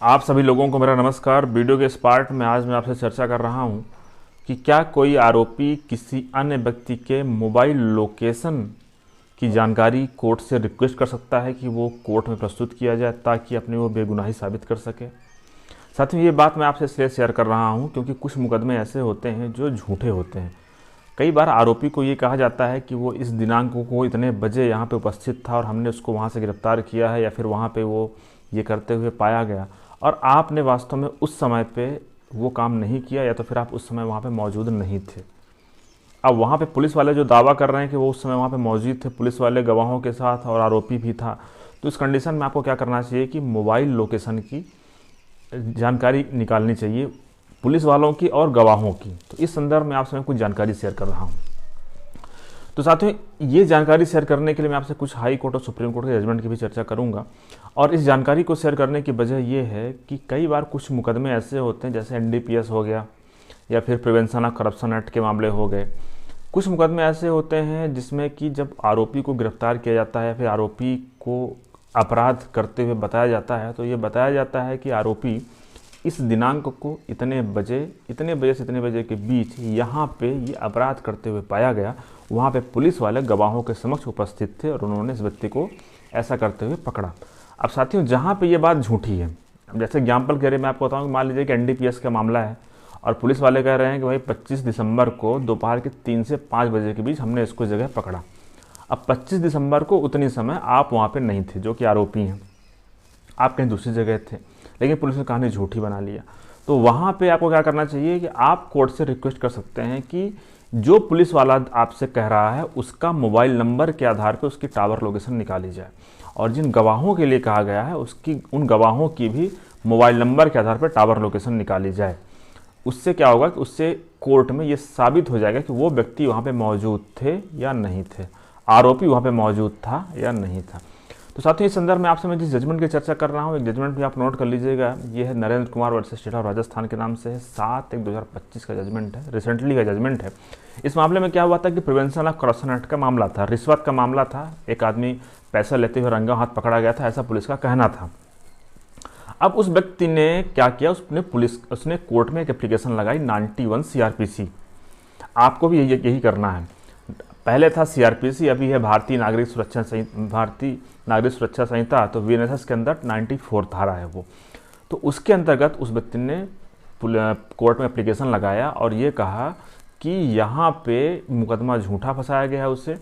आप सभी लोगों को मेरा नमस्कार। वीडियो के इस पार्ट में आज मैं आपसे चर्चा कर रहा हूं कि क्या कोई आरोपी किसी अन्य व्यक्ति के मोबाइल लोकेशन की जानकारी कोर्ट से रिक्वेस्ट कर सकता है कि वो कोर्ट में प्रस्तुत किया जाए ताकि अपनी वो बेगुनाही साबित कर सके। साथ ही ये बात मैं आपसे इसलिए शेयर कर रहा हूं क्योंकि कुछ मुकदमे ऐसे होते हैं जो झूठे होते हैं। कई बार आरोपी को ये कहा जाता है कि वो इस दिनांक को इतने बजे यहाँ पे उपस्थित था और हमने उसको वहाँ से गिरफ्तार किया है या फिर वहाँ पे वो ये करते हुए पाया गया, और आपने वास्तव में उस समय पे वो काम नहीं किया या तो फिर आप उस समय वहाँ पे मौजूद नहीं थे। अब वहाँ पे पुलिस वाले जो दावा कर रहे हैं कि वो उस समय वहाँ पे मौजूद थे, पुलिस वाले गवाहों के साथ और आरोपी भी था, तो इस कंडीशन में आपको क्या करना चाहिए कि मोबाइल लोकेशन की जानकारी निकालनी चाहिए पुलिस वालों की और गवाहों की। तो इस संदर्भ में आपसे मैं कुछ जानकारी शेयर कर रहा हूँ। तो साथियों, ये जानकारी शेयर करने के लिए मैं आपसे कुछ हाई कोर्ट और सुप्रीम कोर्ट के जजमेंट की भी चर्चा करूंगा। और इस जानकारी को शेयर करने की वजह ये है कि कई बार कुछ मुकदमे ऐसे होते हैं, जैसे NDPS हो गया या फिर प्रिवेंशन ऑफ करप्शन एक्ट के मामले हो गए। कुछ मुकदमे ऐसे होते हैं जिसमें कि जब आरोपी को गिरफ्तार किया जाता है, फिर आरोपी को अपराध करते हुए बताया जाता है, तो ये बताया जाता है कि आरोपी इस दिनांक को इतने बजे से इतने बजे के बीच यहाँ पे ये अपराध करते हुए पाया गया। वहाँ पे पुलिस वाले गवाहों के समक्ष उपस्थित थे और उन्होंने इस व्यक्ति को ऐसा करते हुए पकड़ा। अब साथियों, जहाँ पे ये बात झूठी है, अब जैसे एग्जाम्पल के लिए मैं आपको बताऊँ कि मान लीजिए कि NDPS का मामला है और पुलिस वाले कह रहे हैं कि भाई 25 दिसंबर को दोपहर के 3 से 5 बजे के बीच हमने इसको जगह पकड़ा। अब 25 दिसंबर को उतनी समय आप वहाँ पर नहीं थे, जो कि आरोपी हैं, आप कहीं दूसरी जगह थे, लेकिन पुलिस ने कहानी झूठी बना लिया। तो वहाँ पे आपको क्या करना चाहिए कि आप कोर्ट से रिक्वेस्ट कर सकते हैं कि जो पुलिस वाला आपसे कह रहा है उसका मोबाइल नंबर के आधार पर उसकी टावर लोकेशन निकाली जाए, और जिन गवाहों के लिए कहा गया है उन गवाहों की भी मोबाइल नंबर के आधार पर टावर लोकेशन निकाली जाए। उससे क्या होगा कि उससे कोर्ट में ये साबित हो जाएगा कि वो व्यक्ति वहाँ पे मौजूद थे या नहीं थे, आरोपी वहाँ पे मौजूद था या नहीं था। तो साथियों, इस संदर्भ में आपसे मैं जिस जजमेंट की चर्चा कर रहा हूँ, एक जजमेंट भी आप नोट कर लीजिएगा। ये है Narendra Kumar versus state of Rajasthan के नाम से है, 7/1/2025 का जजमेंट है, रिसेंटली का जजमेंट है। इस मामले में क्या हुआ था कि प्रिवेंशन ऑफ करप्शन एक्ट का मामला था, रिश्वत का मामला था। एक आदमी पैसा लेते हुए रंगा हाथ पकड़ा गया था, ऐसा पुलिस का कहना था। अब उस व्यक्ति ने क्या किया, उसने कोर्ट में एक एप्लीकेशन लगाई 91 CRPC। आपको भी यही करना है। पहले था CRPC, अभी है भारतीय नागरिक सुरक्षा संहिता, तो VNSS के अंदर 94 धारा है वो। तो उसके अंतर्गत उस व्यक्ति ने कोर्ट में एप्लीकेशन लगाया और ये कहा कि यहाँ पे मुकदमा झूठा फंसाया गया है उसे।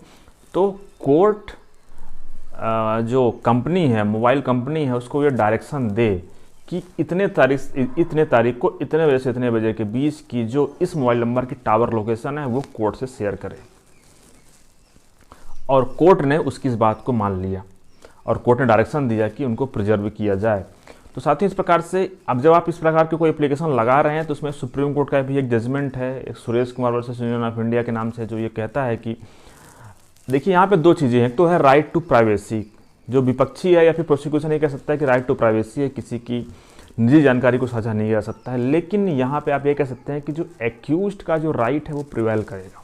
तो कोर्ट जो कंपनी है, मोबाइल कंपनी है, उसको ये डायरेक्शन दे कि इतने तारीख को इतने बजे से इतने बजे के बीच की जो इस मोबाइल नंबर की टावर लोकेशन है वो कोर्ट से शेयर करे। और कोर्ट ने उसकी इस बात को मान लिया और कोर्ट ने डायरेक्शन दिया कि उनको प्रिजर्व किया जाए। तो साथ ही इस प्रकार से अब जब आप इस प्रकार की कोई एप्लीकेशन लगा रहे हैं तो उसमें सुप्रीम कोर्ट का भी एक जजमेंट है, एक Suresh Kumar versus union of India के नाम से, जो ये कहता है कि देखिए यहाँ पे दो चीज़ें हैं। एक तो है राइट टू प्राइवेसी, जो विपक्षी है या फिर प्रोसिक्यूशन ये कह सकता है कि राइट टू प्राइवेसी है, किसी की निजी जानकारी को साझा नहीं कर सकता है। लेकिन यहाँ पे आप ये कह सकते हैं कि जो एक्यूज्ड का जो राइट है वो प्रिवेल करेगा।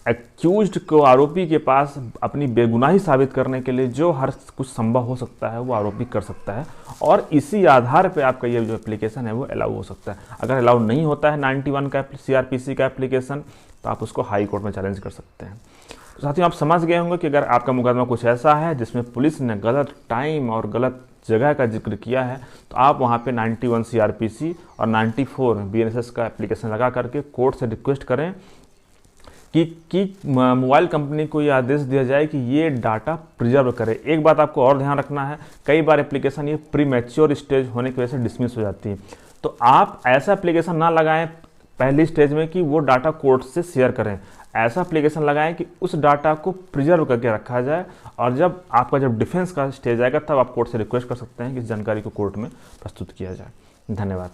एक्यूज्ड को, आरोपी के पास अपनी बेगुनाही साबित करने के लिए जो हर कुछ संभव हो सकता है वो आरोपी कर सकता है, और इसी आधार पे आपका ये जो एप्लीकेशन है वो अलाउ हो सकता है। अगर अलाउ नहीं होता है 91 का CRPC का एप्लीकेशन, तो आप उसको हाई कोर्ट में चैलेंज कर सकते हैं। तो साथियों, आप समझ गए होंगे कि अगर आपका मुकदमा कुछ ऐसा है जिसमें पुलिस ने गलत टाइम और गलत जगह का जिक्र किया है, तो आप वहाँ पे 91 CRPC और 94 VNSS का एप्लीकेशन लगा करके कोर्ट से रिक्वेस्ट करें कि मोबाइल कंपनी को ये आदेश दिया जाए कि ये डाटा प्रिजर्व करे। एक बात आपको और ध्यान रखना है, कई बार एप्लीकेशन ये प्रीमैच्योर स्टेज होने की वजह से डिसमिस हो जाती है। तो आप ऐसा एप्लीकेशन ना लगाएं पहली स्टेज में कि वो डाटा कोर्ट से शेयर करें। ऐसा एप्लीकेशन लगाएं कि उस डाटा को प्रिजर्व करके रखा जाए, और जब डिफेंस का स्टेज आएगा तब आप कोर्ट से रिक्वेस्ट कर सकते हैं कि इस जानकारी को कोर्ट में प्रस्तुत किया जाए। धन्यवाद।